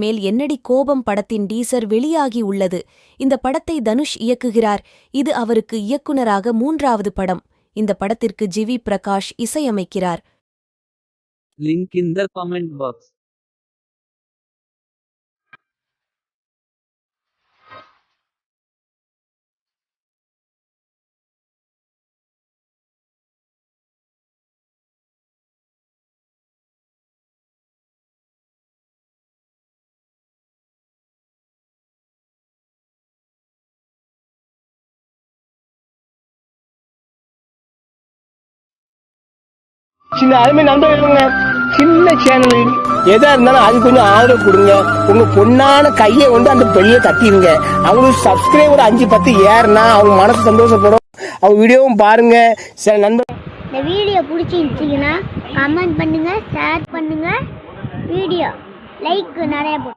மேல் என்னடி கோபம் படத்தின் டீசர் வெளியாகி உள்ளது. இந்த படத்தை தனுஷ் இயக்குகிறார். இது அவருக்கு இயக்குனராக 3வது படம். இந்த படத்திற்கு ஜிவி பிரகாஷ் இசையமைக்கிறார். Link in the comment box. சின்ன அருமை நண்பர்களுங்க, சின்ன சேனல் எதா இருந்தாலும் அது கொஞ்சம் ஆதரவு கொடுங்க. உங்க பொண்ணான கையை கொண்டு அந்த பெல்லியை தட்டிடுங்க. அவங்களுக்கு சப்ஸ்கிரைபர் 5-10 ஏறுனா அவங்க மனசு சந்தோஷப்படும். அவங்க வீடியோவும் பாருங்க. சில நண்பர் இந்த வீடியோ பிடிச்சிருந்துச்சிங்கன்னா கமெண்ட் பண்ணுங்க, ஷேர் பண்ணுங்க, வீடியோ லைக் நிறைய போடுங்க.